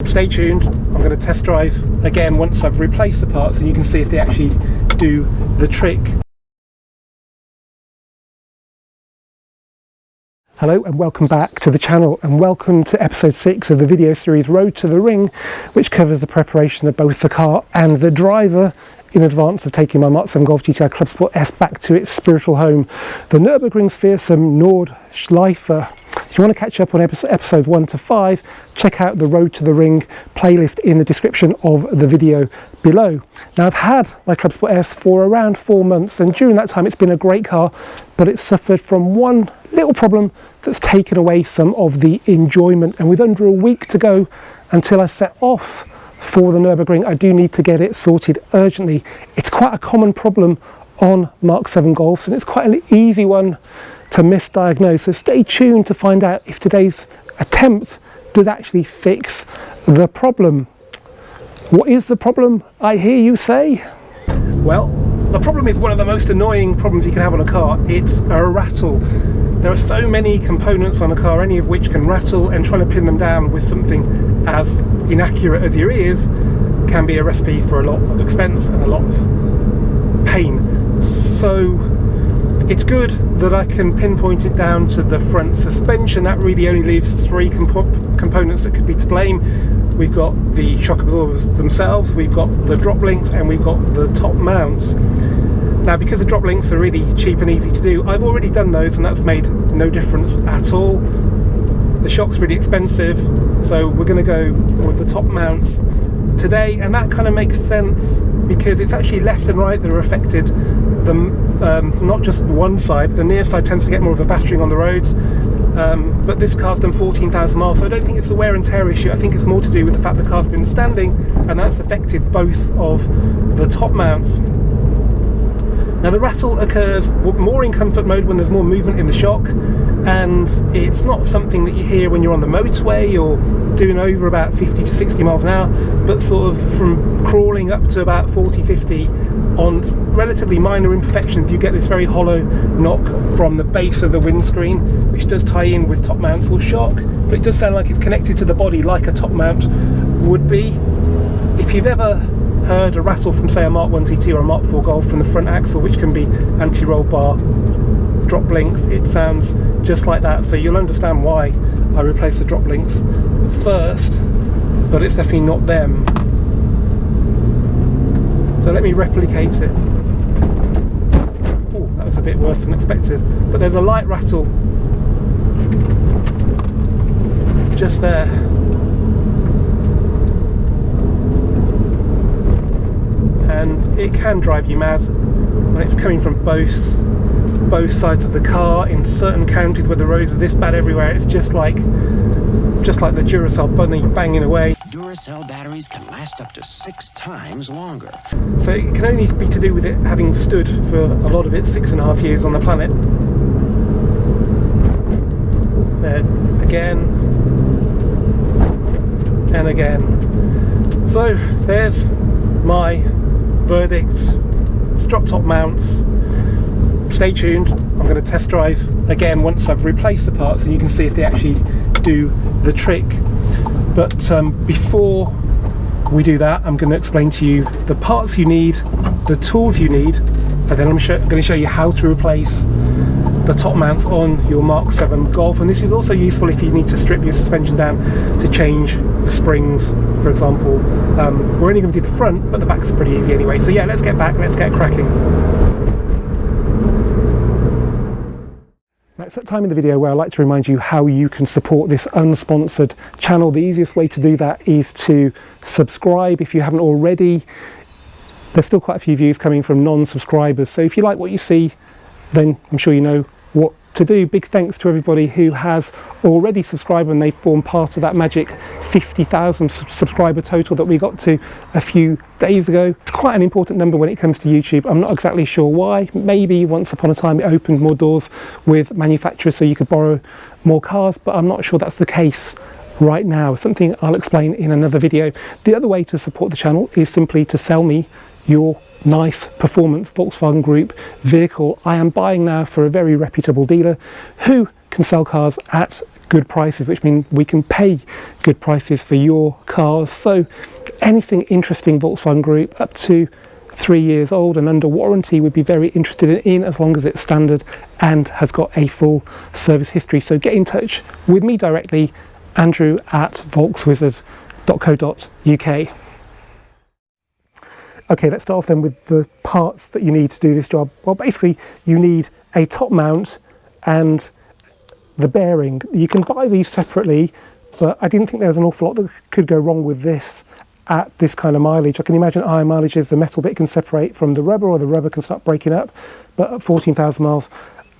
stay tuned. I'm going to test drive again once I've replaced the parts, and you can see if they actually do the trick. Hello and welcome back to the channel, and welcome to episode 6 of the video series Road to the Ring, which covers the preparation of both the car and the driver in advance of taking my Mk7 Gti Clubsport S back to its spiritual home, the Nürburgring's fearsome Nordschleife. If you want to catch up on episode 1 to 5, check out the Road to the Ring playlist in the description of the video below. Now, I've had my Clubsport S for around 4 months, and during that time it's been a great car, but it's suffered from one little problem that's taken away some of the enjoyment. And with under a week to go until I set off for the Nürburgring, I do need to get it sorted urgently. It's quite a common problem on Mk7 Golfs, and it's quite an easy one to misdiagnose, so stay tuned to find out if today's attempt does actually fix the problem. What is the problem, I hear you say? Well, the problem is one of the most annoying problems you can have on a car. It's a rattle. There are so many components on a car, any of which can rattle, and trying to pin them down with something as inaccurate as your ears can be a recipe for a lot of expense and a lot of pain. So it's good that I can pinpoint it down to the front suspension. That really only leaves 3 components that could be to blame. We've got the shock absorbers themselves, we've got the drop links, and we've got the top mounts. Now, because the drop links are really cheap and easy to do, I've already done those and that's made no difference at all. The shock's really expensive, so we're going to go with the top mounts today, and that kind of makes sense because it's actually left and right that are affected. Not just one side. The near side tends to get more of a battering on the roads, but this car's done 14,000 miles, so I don't think it's a wear and tear issue. I think it's more to do with the fact the car's been standing, and that's affected both of the top mounts. Now, the rattle occurs more in comfort mode when there's more movement in the shock, and it's not something that you hear when you're on the motorway or doing over about 50 to 60 miles an hour, but sort of from crawling up to about 40, 50 on relatively minor imperfections, you get this very hollow knock from the base of the windscreen, which does tie in with top mounts or shock, but it does sound like it's connected to the body like a top mount would be. If you've ever heard a rattle from, say, a Mk1 TT or a Mk4 Golf from the front axle, which can be anti-roll bar drop links, it sounds just like that. So you'll understand why I replaced the drop links first, but it's definitely not them. So let me replicate it. Oh, that was a bit worse than expected, but there's a light rattle just there. And it can drive you mad when it's coming from both sides of the car. In certain counties where the roads are this bad everywhere, it's just like the Duracell bunny banging away. Duracell batteries can last up to 6 times longer. So it can only be to do with it having stood for a lot of its 6.5 years on the planet. Again and again. So there's my verdict. Strut top mounts. Stay tuned. I'm going to test drive again once I've replaced the parts, and you can see if they actually do the trick. But before we do that, I'm going to explain to you the parts you need, the tools you need, and then I'm going to show you how to replace the top mounts on your Mk7 Golf. And this is also useful if you need to strip your suspension down to change the springs, for example. We're only going to do the front, but the backs are pretty easy anyway. So yeah, let's get back, let's get cracking. Now, it's that time in the video where I like to remind you how you can support this unsponsored channel. The easiest way to do that is to subscribe if you haven't already. There's still quite a few views coming from non-subscribers, so if you like what you see, then I'm sure you know what to do. Big thanks to everybody who has already subscribed, and they form part of that magic 50,000 subscriber total that we got to a few days ago. It's quite an important number when it comes to YouTube. I'm not exactly sure why. Maybe once upon a time it opened more doors with manufacturers so you could borrow more cars, but I'm not sure that's the case right now. Something I'll explain in another video. The other way to support the channel is simply to sell me your nice performance Volkswagen Group vehicle. I am buying now for a very reputable dealer who can sell cars at good prices, which means we can pay good prices for your cars. So anything interesting Volkswagen Group up to 3 years old and under warranty would be very interested in, as long as it's standard and has got a full service history. So get in touch with me directly, Andrew at volkswizard.co.uk. Okay, let's start off then with the parts that you need to do this job. Well, basically you need a top mount and the bearing. You can buy these separately, but I didn't think there was an awful lot that could go wrong with this at this kind of mileage. I can imagine at high mileages the metal bit can separate from the rubber, or the rubber can start breaking up, but at 14,000 miles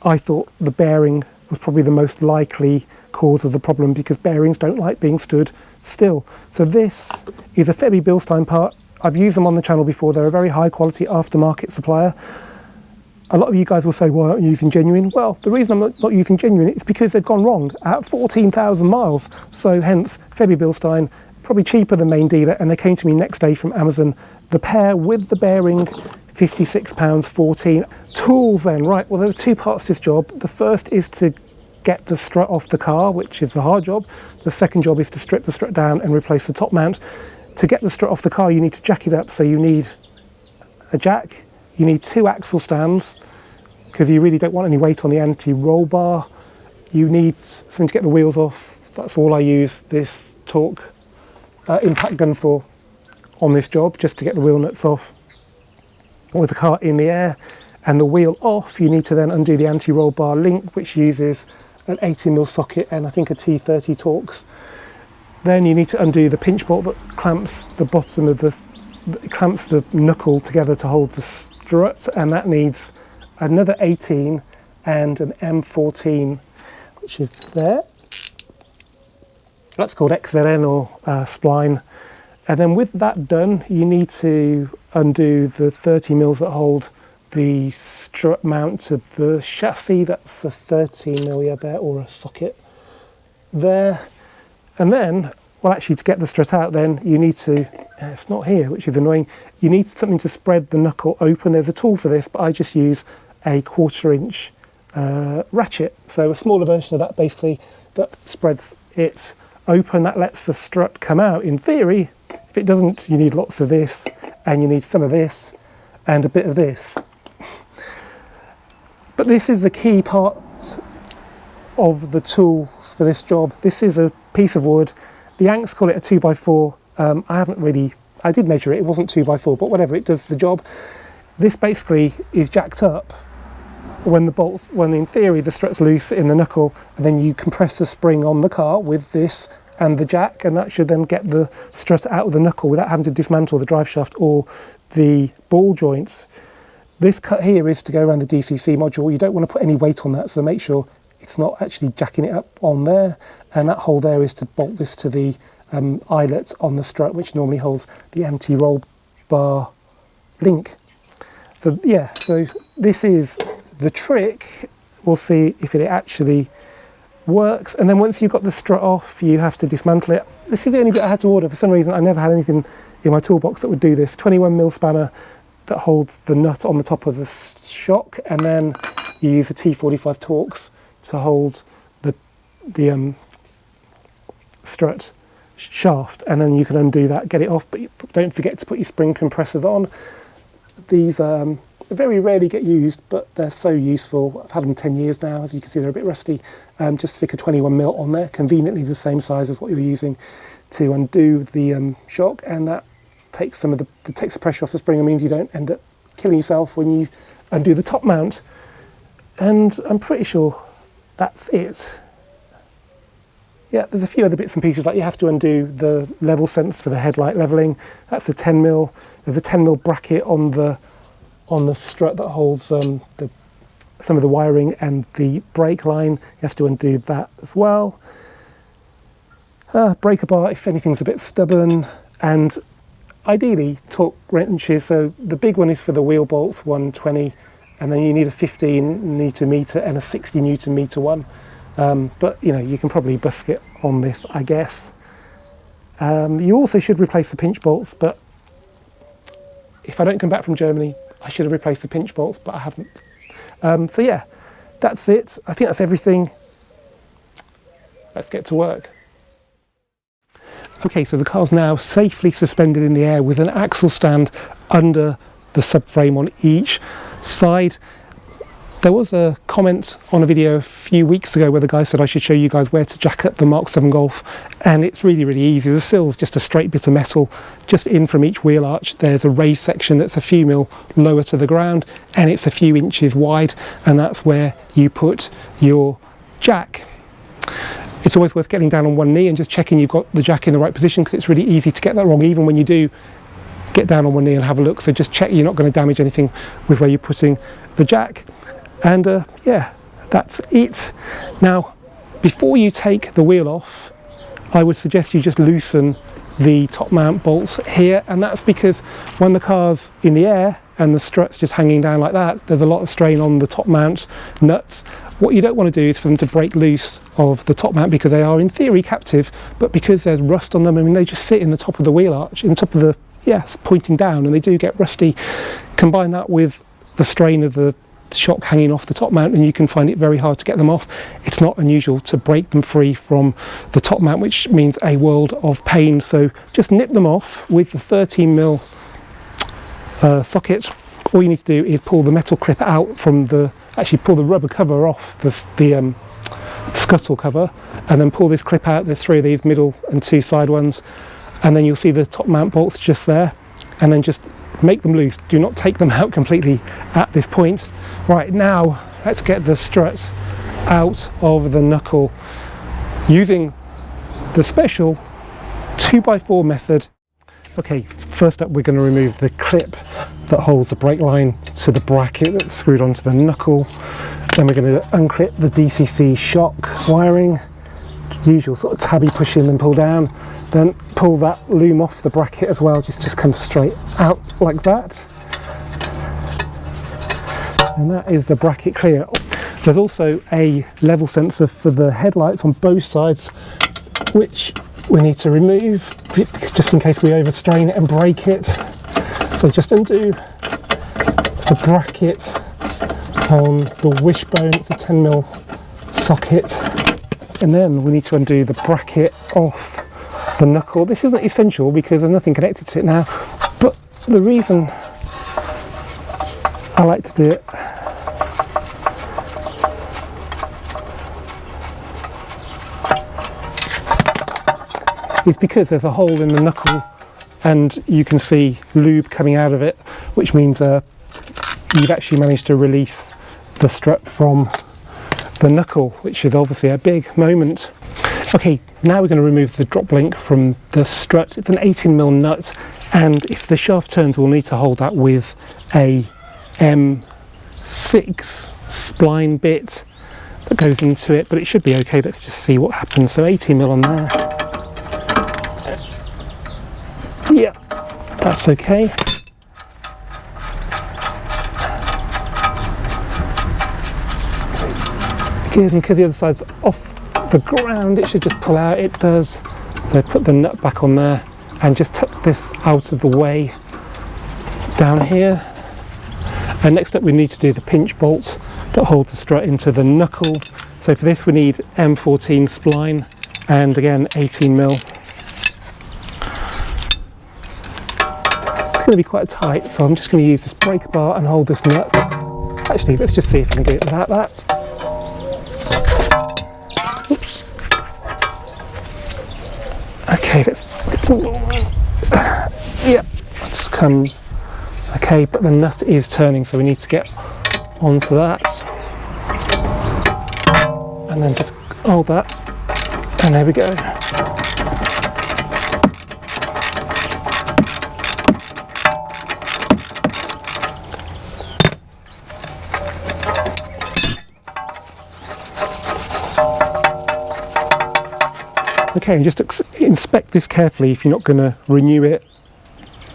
I thought the bearing was probably the most likely cause of the problem, because bearings don't like being stood still. So this is a Febby Bilstein part. I've used them on the channel before. They're a very high quality aftermarket supplier. A lot of you guys will say, why aren't you using genuine? Well, the reason I'm not using genuine is because they've gone wrong at 14,000 miles. So hence, Febby Bilstein, probably cheaper than main dealer, and they came to me next day from Amazon. The pair with the bearing, £56.14. Tools then, right, well there are two parts to this job. The first is to get the strut off the car, which is the hard job. The second job is to strip the strut down and replace the top mount. To get the strut off the car, you need to jack it up, so you need a jack, you need 2 axle stands, because you really don't want any weight on the anti-roll bar. You need something to get the wheels off. That's all I use this torque impact gun for on this job, just to get the wheel nuts off. With the car in the air and the wheel off, you need to then undo the anti-roll bar link, which uses an 18mm socket and I think a T30 Torx. Then you need to undo the pinch bolt that clamps the bottom of clamps the knuckle together to hold the strut, and that needs another 18 and an M14, which is there. That's called XZN or spline. And then with that done, you need to undo the 30mm that hold the strut mount to the chassis. That's a 13mm, yeah, there, or a socket there. And then, well, actually, to get the strut out, then you need to, it's not here, which is annoying, you need something to spread the knuckle open. There's a tool for this, but I just use a 1/4" ratchet. So a smaller version of that, basically, that spreads it open. That lets the strut come out. In theory, if it doesn't, you need lots of this, and you need some of this, and a bit of this. But this is the key part of the tools for this job. This is a piece of wood. The Yanks call it a 2x4. I did measure it, it wasn't 2x4, but whatever, it does the job. This basically is jacked up when in theory the strut's loose in the knuckle, and then you compress the spring on the car with this and the jack, and that should then get the strut out of the knuckle without having to dismantle the drive shaft or the ball joints. This cut here is to go around the DCC module. You don't want to put any weight on that, so make sure it's not actually jacking it up on there. And that hole there is to bolt this to the eyelet on the strut, which normally holds the anti-roll bar link. So yeah, so this is the trick. We'll see if it actually works. And then once you've got the strut off, you have to dismantle it. This is the only bit I had to order. For some reason, I never had anything in my toolbox that would do this. 21mm spanner that holds the nut on the top of the shock, and then you use a T45 Torx to hold the strut shaft, and then you can undo that, get it off, but don't forget to put your spring compressors on. These very rarely get used, but they're so useful. I've had them 10 years now. As you can see, they're a bit rusty. Just stick a 21mm on there, conveniently the same size as what you're using to undo the shock, and that takes takes the pressure off the spring and means you don't end up killing yourself when you undo the top mount. And I'm pretty sure that's it. Yeah, there's a few other bits and pieces, like you have to undo the level sense for the headlight leveling. That's the 10mm. There's a 10mm bracket on the strut that holds some of the wiring and the brake line. You have to undo that as well. Breaker bar if anything's a bit stubborn, and ideally torque wrenches. So the big one is for the wheel bolts, 120, and then you need a 15 Nm and a 60 Nm one. But you know, you can probably busk it on this, I guess. You also should replace the pinch bolts, but if I don't come back from Germany, I should have replaced the pinch bolts, but I haven't. So yeah, that's it. I think that's everything. let's get to work. Okay, so the car's now safely suspended in the air with an axle stand under the subframe on each side. There was a comment on a video a few weeks ago where the guy said I should show you guys where to jack up the Mk7 Golf, and it's really easy. The sill's just a straight bit of metal just in from each wheel arch. There's a raised section that's a few mil lower to the ground, and it's a few inches wide, and that's where you put your jack. It's always worth getting down on one knee and just checking you've got the jack in the right position, because it's really easy to get that wrong even when you do get down on one knee and have a look. So just check you're not going to damage anything with where you're putting the jack. And yeah, that's it. Now, before you take the wheel off, I would suggest you just loosen the top mount bolts here, and that's because when the car's in the air and the strut's just hanging down like that, there's a lot of strain on the top mount nuts. What you don't want to do is for them to break loose of the top mount, because they are in theory captive, but because there's rust on them, I mean, they just sit in the top of the wheel arch, in top of the, yeah, pointing down, and they do get rusty. Combine that with the strain of the shock hanging off the top mount, and you can find it very hard to get them off. It's not unusual to break them free from the top mount, which means a world of pain. So just nip them off with the 13mm socket. All you need to do is pull the metal clip out from the, actually pull the rubber cover off the scuttle cover, and then pull this clip out. There's 3 of these, middle and 2 side ones, and then you'll see the top mount bolts just there, and then just make them loose. Do not take them out completely at this point. Right, now let's get the struts out of the knuckle using the special 2x4 method. Okay, first up we're going to remove the clip that holds the brake line to the bracket that's screwed onto the knuckle. Then we're going to unclip the DCC shock wiring, usual sort of tabby push in and pull down. Then pull that loom off the bracket as well, just comes straight out like that. And that is the bracket clear. There's also a level sensor for the headlights on both sides, which we need to remove just in case we overstrain it and break it. So just undo the bracket on the wishbone. It's a 10mm socket. And then we need to undo the bracket off the knuckle. This isn't essential because there's nothing connected to it now, but the reason I like to do it is because there's a hole in the knuckle and you can see lube coming out of it, which means you've actually managed to release the strut from the knuckle, which is obviously a big moment. Okay, now we're going to remove the drop link from the strut. It's an 18mm nut, and if the shaft turns, we'll need to hold that with a M6 spline bit that goes into it, but it should be okay. Let's just see what happens. So 18mm on there. Yeah, that's okay. Good, and because the other side's off the ground, it should just pull out. It does. So put the nut back on there and just tuck this out of the way down here. And next up we need to do the pinch bolt that holds the strut into the knuckle. So for this we need M14 spline and again 18mm. It's going to be quite tight, so I'm just going to use this breaker bar and hold this nut. Actually, let's just see if I can do it without that. Oops. Okay, let's. Yeah, just come. Okay, but the nut is turning, so we need to get onto that. And then just hold that. And there we go. Okay, and just inspect this carefully if you're not going to renew it.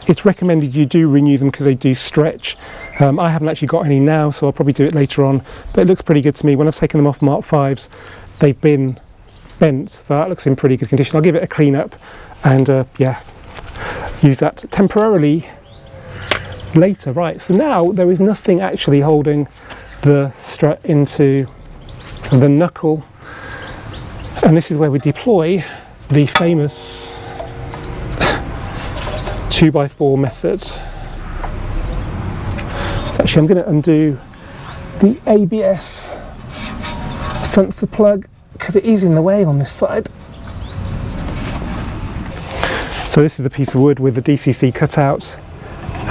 It's recommended you do renew them because they do stretch. I haven't actually got any now, so I'll probably do it later on, but it looks pretty good to me. When I've taken them off Mark 5s, they've been bent, so that looks in pretty good condition. I'll give it a clean up and yeah, use that temporarily later. Right, so now there is nothing actually holding the strut into the knuckle. And this is where we deploy the famous 2x4 method. Actually, I'm going to undo the ABS sensor plug because it is in the way on this side. So this is a piece of wood with the DCC cut out,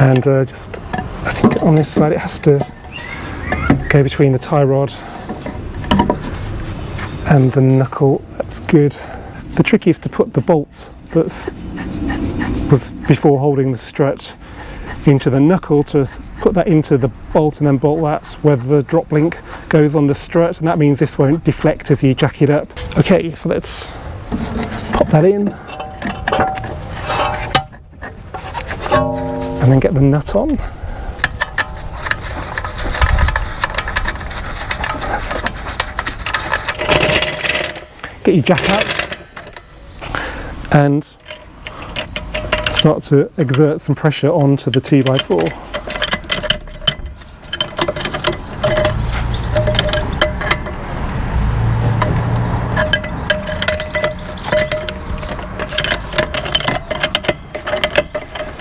and just, I think on this side it has to go between the tie rod and the knuckle. That's good. The trick is to put the bolts was before holding the strut into the knuckle, to put that into the bolt and then bolt that's where the drop link goes on the strut, and that means this won't deflect as you jack it up. Okay, so let's pop that in and then get the nut on. Get your jack out and start to exert some pressure onto the 2x4.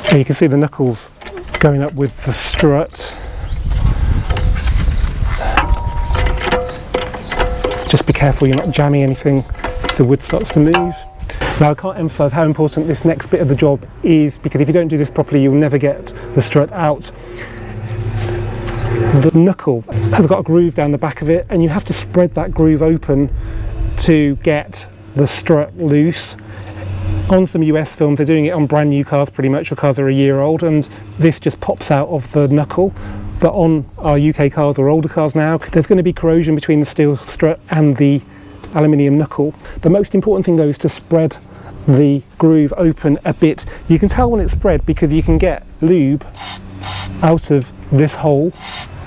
And you can see the knuckles going up with the strut. Just be careful you're not jamming anything if the wood starts to move. Now, I can't emphasise how important this next bit of the job is, because if you don't do this properly you'll never get the strut out. The knuckle has got a groove down the back of it, and you have to spread that groove open to get the strut loose. On some US films they're doing it on brand new cars pretty much, or cars are a year old, and this just pops out of the knuckle. But on our UK cars or older cars now, there's going to be corrosion between the steel strut and the aluminium knuckle. The most important thing though is to spread the groove open a bit. You can tell when it's spread because you can get lube out of this hole.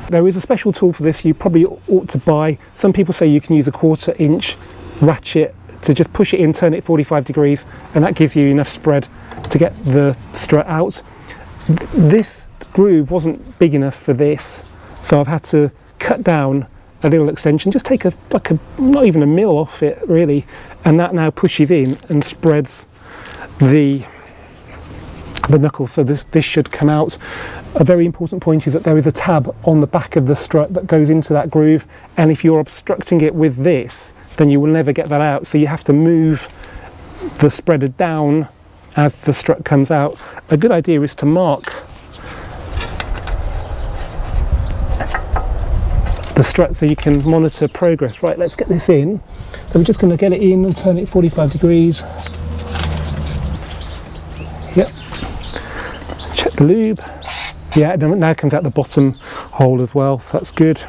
There is a special tool for this you probably ought to buy. Some people say you can use a 1/4 inch ratchet to just push it in, turn it 45 degrees, and that gives you enough spread to get the strut out. This groove wasn't big enough for this, so I've had to cut down a little extension, just take not even a mil off it really, and that now pushes in and spreads the knuckle, so this should come out. A very important point is that there is a tab on the back of the strut that goes into that groove, and if you're obstructing it with this then you will never get that out, so you have to move the spreader down as the strut comes out. A good idea is to mark the strut so you can monitor progress. Right, let's get this in. So we're just going to get it in and turn it 45 degrees. Yep. Check the lube. Yeah, it now comes out the bottom hole as well, so that's good.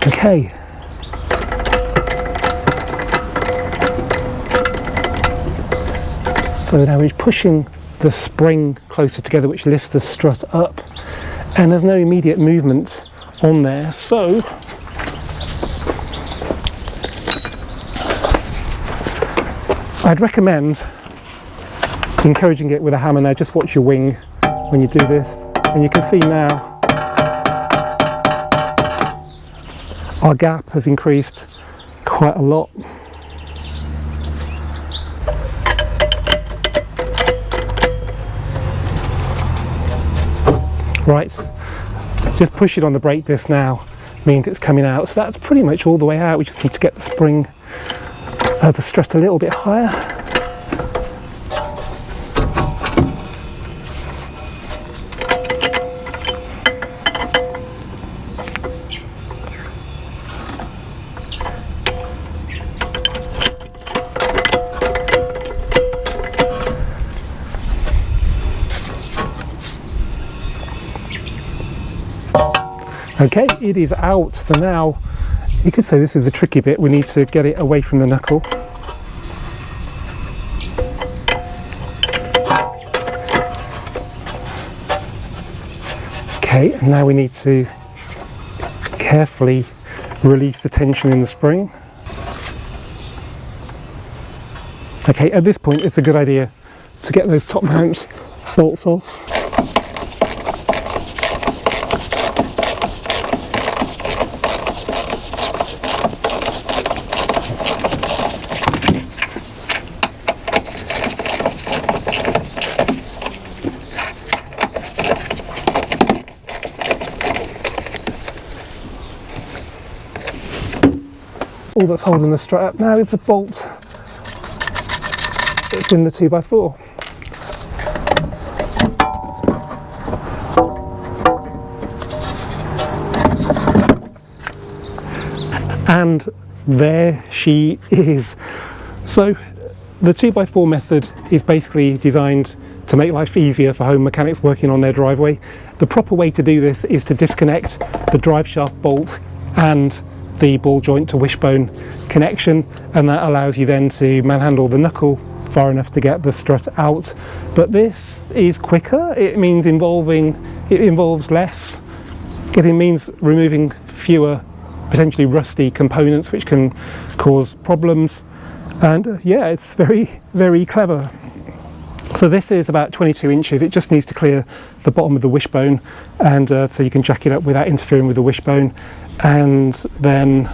Okay. So now we're pushing the spring closer together, which lifts the strut up, and there's no immediate movement on there, so I'd recommend encouraging it with a hammer. Now just watch your wing when you do this, and you can see now our gap has increased quite a lot. Right, just push it on the brake disc now, means it's coming out. So that's pretty much all the way out. We just need to get the spring, the strut a little bit higher. Okay, it is out, so now you could say this is the tricky bit. We need to get it away from the knuckle. Okay, and now we need to carefully release the tension in the spring. Okay, at this point it's a good idea to get those top mount bolts off. all that's holding the strut up now is the bolt that's in the 2x4. And there she is. So the 2x4 method is basically designed to make life easier for home mechanics working on their driveway. The proper way to do this is to disconnect the drive shaft bolt and the ball joint to wishbone connection, and that allows you then to manhandle the knuckle far enough to get the strut out. But this is quicker. It involves less. It means removing fewer potentially rusty components which can cause problems, and yeah, it's very, very clever. So this is about 22 inches. It just needs to clear the bottom of the wishbone, and so you can jack it up without interfering with the wishbone, and then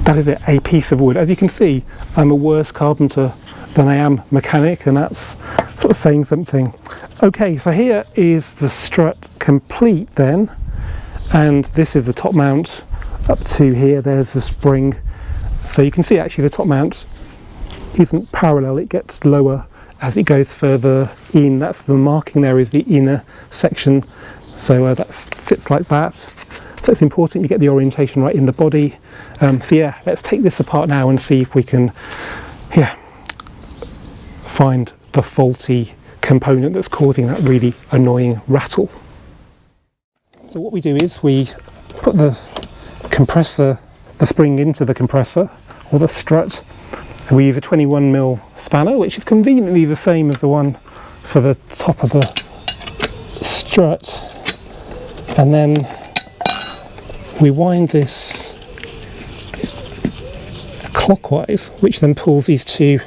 that is it, a piece of wood. As you can see, I'm a worse carpenter than I am mechanic, and that's sort of saying something. Okay, so here is the strut complete then, and this is the top mount up to here. There's the spring, so you can see actually the top mount isn't parallel, it gets lower as it goes further in. That's the marking there, is the inner section, so that sits like that. So it's important you get the orientation right in the body. So yeah, let's take this apart now and see if we can find the faulty component that's causing that really annoying rattle. So what we do is we put the compressor, the spring into the compressor or the strut, and we use a 21mm spanner, which is conveniently the same as the one for the top of the strut, and then we wind this clockwise, which then pulls these two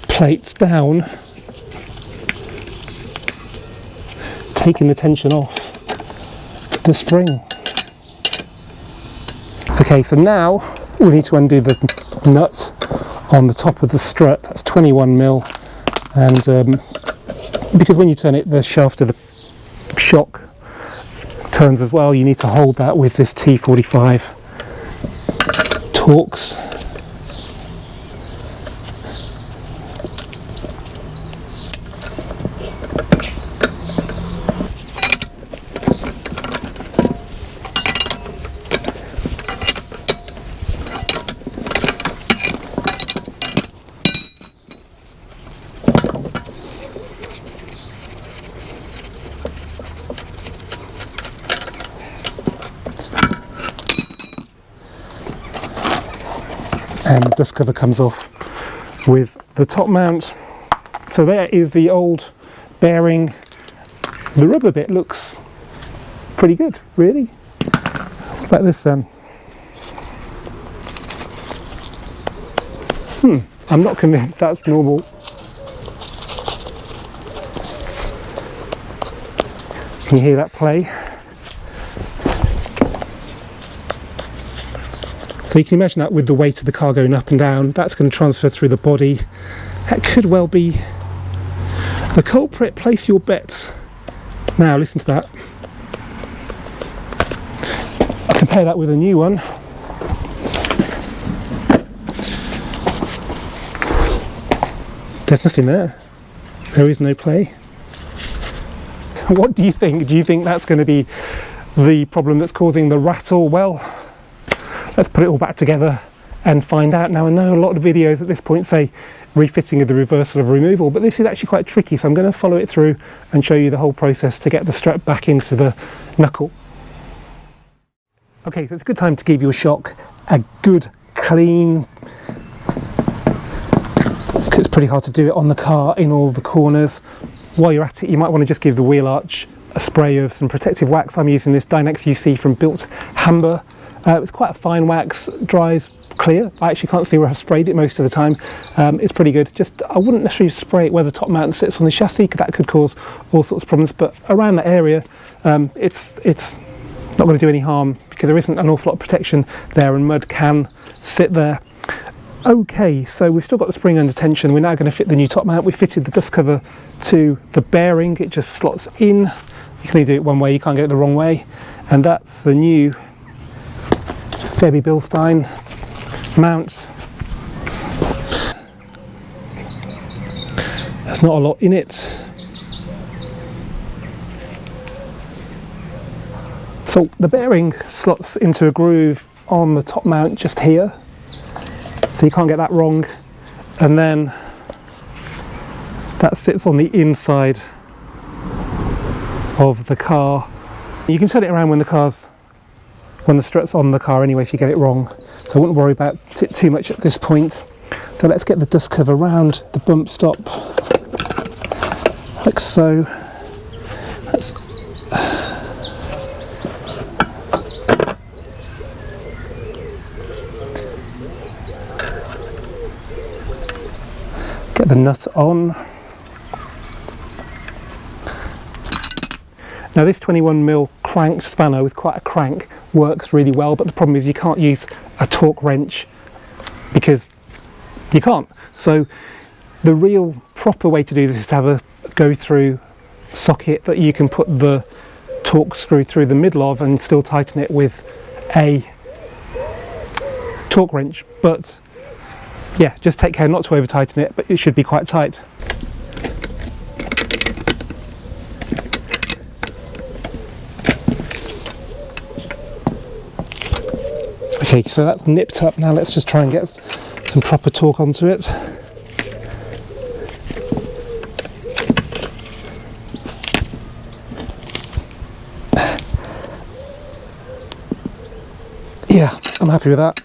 plates down, taking the tension off the spring. Okay, so now we need to undo the nut on the top of the strut. That's 21mm, and because when you turn it, the shaft of the shock turns as well, you need to hold that with this T45 Torx. And the dust cover comes off with the top mount. So there is the old bearing. The rubber bit looks pretty good, really. What about this then? I'm not convinced that's normal. Can you hear that play? So you can imagine that with the weight of the car going up and down, that's going to transfer through the body. That could well be the culprit. Place your bets. Now listen to that. I compare that with a new one. There's nothing there. There is no play. What do you think? Do you think that's going to be the problem that's causing the rattle? Well, let's put it all back together and find out. Now, I know a lot of videos at this point say refitting of the reversal of removal, but this is actually quite tricky, so I'm going to follow it through and show you the whole process to get the strut back into the knuckle. Okay, so it's a good time to give you a shock, a good clean. It's pretty hard to do it on the car in all the corners. While you're at it, you might want to just give the wheel arch a spray of some protective wax. I'm using this Dynex UC from Built Hamber. It's quite a fine wax, dries clear. I actually can't see where I've sprayed it most of the time. It's pretty good. Just, I wouldn't necessarily spray it where the top mount sits on the chassis, because that could cause all sorts of problems, but around that area, it's not going to do any harm, because there isn't an awful lot of protection there, and mud can sit there. Okay, so we've still got the spring under tension. We're now going to fit the new top mount. We fitted the dust cover to the bearing. It just slots in. You can only do it one way, you can't get it the wrong way. And that's the new Febby Bilstein mount. There's not a lot in it. So the bearing slots into a groove on the top mount just here, so you can't get that wrong, and then that sits on the inside of the car. You can turn it around when the strut's on the car anyway if you get it wrong, so I wouldn't worry about it too much at this point. So let's get the dust cover around the bump stop like so. Get the nut on. Now this 21mm crank spanner with quite a crank works really well, but the problem is you can't use a torque wrench because you can't. So the real proper way to do this is to have a go through socket that you can put the torque screw through the middle of and still tighten it with a torque wrench. But yeah, just take care not to over tighten it, but it should be quite tight. Okay, so that's nipped up. Now let's just try and get some proper torque onto it. Yeah, I'm happy with that.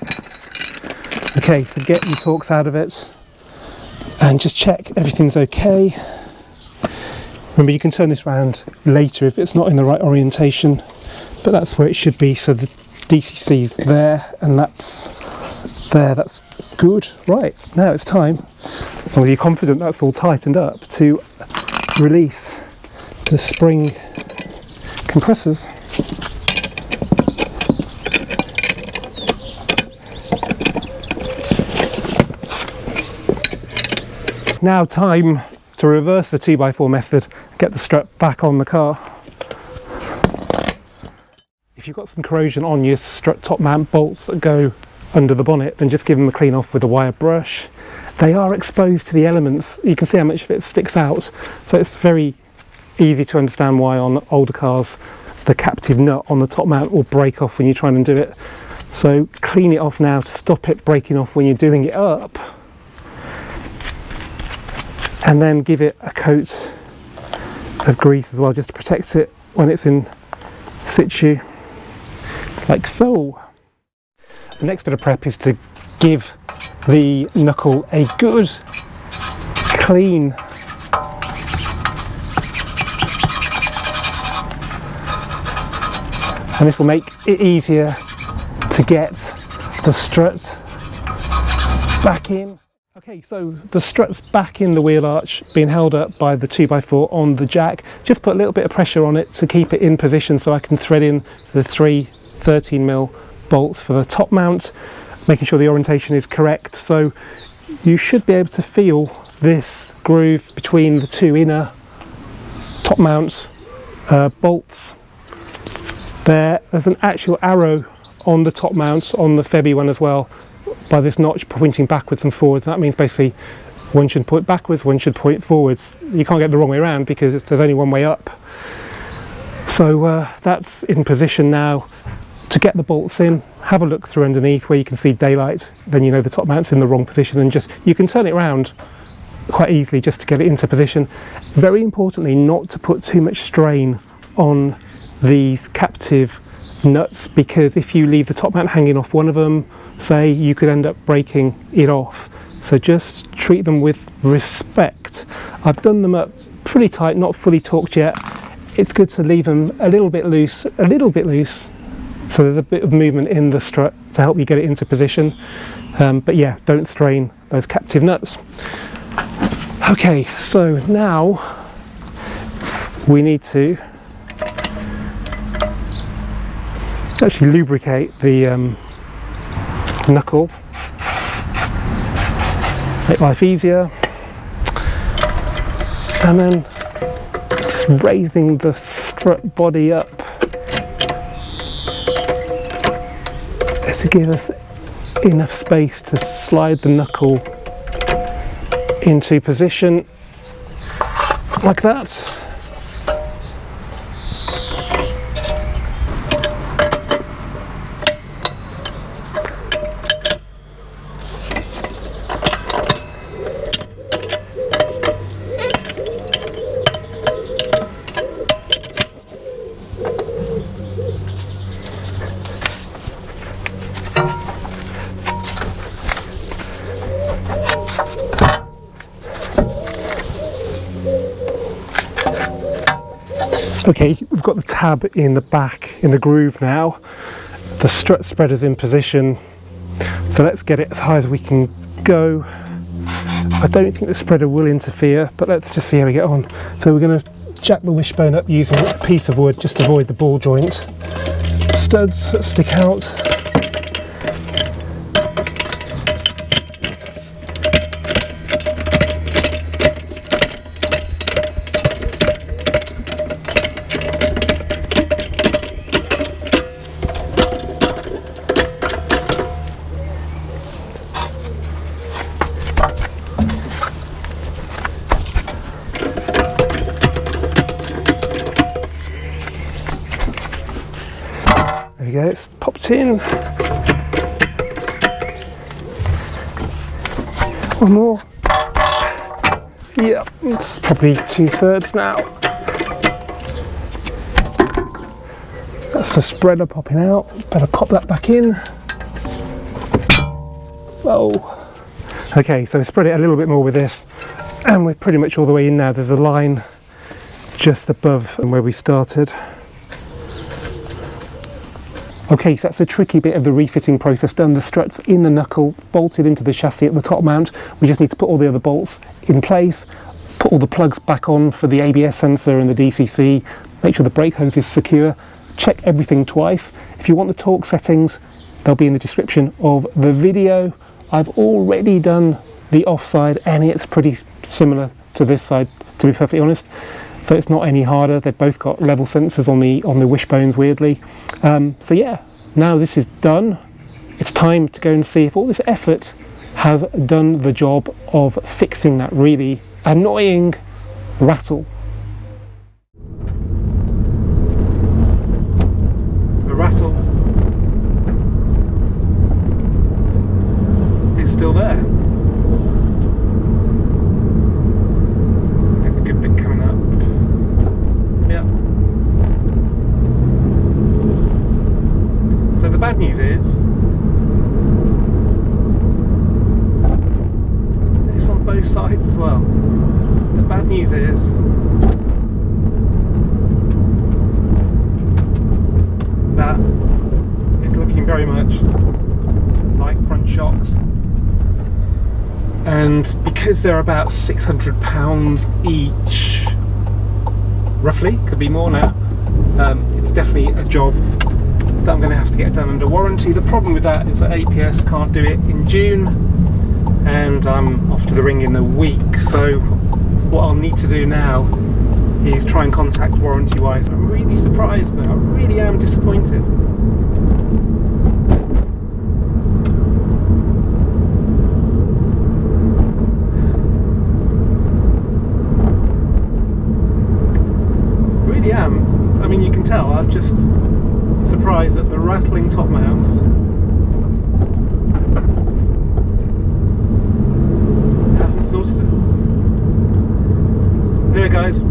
Okay, so get your torques out of it and just check everything's okay. Remember, you can turn this around later if it's not in the right orientation, but that's where it should be. So the DCC's there and that's there, that's good. Right, now it's time, when you're confident that's all tightened up, to release the spring compressors. Now time to reverse the 2x4 method and get the strut back on the car. If you've got some corrosion on your strut top mount bolts that go under the bonnet, then just give them a clean off with a wire brush. They are exposed to the elements. You can see how much of it sticks out, so it's very easy to understand why on older cars the captive nut on the top mount will break off when you try and do it. So clean it off now to stop it breaking off when you're doing it up, and then give it a coat of grease as well, just to protect it when it's in situ, like so. The next bit of prep is to give the knuckle a good clean and this will make it easier to get the strut back in. Okay, so the strut's back in the wheel arch, being held up by the 2x4 on the jack. Just put a little bit of pressure on it to keep it in position so I can thread in the 3 13mm bolts for the top mount, making sure the orientation is correct. So you should be able to feel this groove between the two inner top mount bolts. There's an actual arrow on the top mount on the Febby one as well, by this notch pointing backwards and forwards. That means basically one should point backwards, one should point forwards. You can't get the wrong way around because there's only one way up. So that's in position now. To get the bolts in, have a look through underneath where you can see daylight, then you know the top mount's in the wrong position, and just you can turn it around quite easily just to get it into position. Very importantly, not to put too much strain on these captive nuts, because if you leave the top mount hanging off one of them, say, you could end up breaking it off. So just treat them with respect. I've done them up pretty tight, not fully torqued yet. It's good to leave them a little bit loose, so there's a bit of movement in the strut to help you get it into position. But yeah, don't strain those captive nuts. Okay, so now we need to actually lubricate the knuckle, make life easier, and then just raising the strut body up Let's give us enough space to slide the knuckle into position like that. Okay, we've got the tab in the back, in the groove now. The strut spreader's in position, so let's get it as high as we can go. I don't think the spreader will interfere, but let's just see how we get on. So we're going to jack the wishbone up using a piece of wood just to avoid the ball joint. Studs that stick out. There we go, it's popped in. One more. Yeah, it's probably 2/3 now. That's the spreader popping out. Better pop that back in. Whoa. Okay, so spread it a little bit more with this, and we're pretty much all the way in now. There's a line just above where we started. Okay, so that's the tricky bit of the refitting process done. The struts in the knuckle, bolted into the chassis at the top mount. We just need to put all the other bolts in place, put all the plugs back on for the ABS sensor and the DCC, make sure the brake hose is secure, check everything twice. If you want the torque settings, they'll be in the description of the video. I've already done the offside and it's pretty similar to this side, to be perfectly honest. So it's not any harder. They've both got level sensors on the wishbones, weirdly. So yeah, now this is done. It's time to go and see if all this effort has done the job of fixing that really annoying rattle. The rattle is still there. There's a good bit coming up. Yeah. So the bad news is it's on both sides as well. The bad news is that it's looking very much like front shocks, and because they're about £600 each, roughly, could be more now, it's definitely a job that I'm going to have to get done under warranty. The problem with that is that APS can't do it in June, and I'm off to the ring in a week, so what I'll need to do now is try and contact warranty wise. I'm really surprised though, I really am disappointed. Really am. I mean, you can tell I'm just surprised at the rattling top mounts. Haven't sorted it. Anyway guys,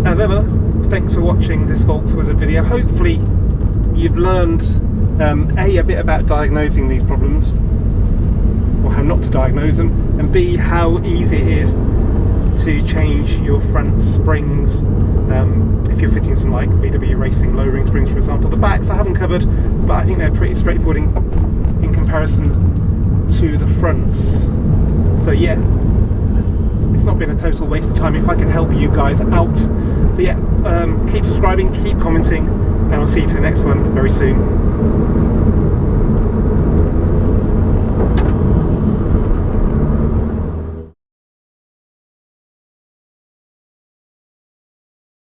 as ever, thanks for watching this Volkswagen video. Hopefully you've learned A, bit about diagnosing these problems, or how not to diagnose them, and B, how easy it is to change your front springs if you're fitting some like VW Racing low ring springs, for example. The backs I haven't covered, but I think they're pretty straightforward in comparison to the fronts. So yeah, it's not been a total waste of time if I can help you guys out. So yeah, keep subscribing, keep commenting, and I'll see you for the next one very soon.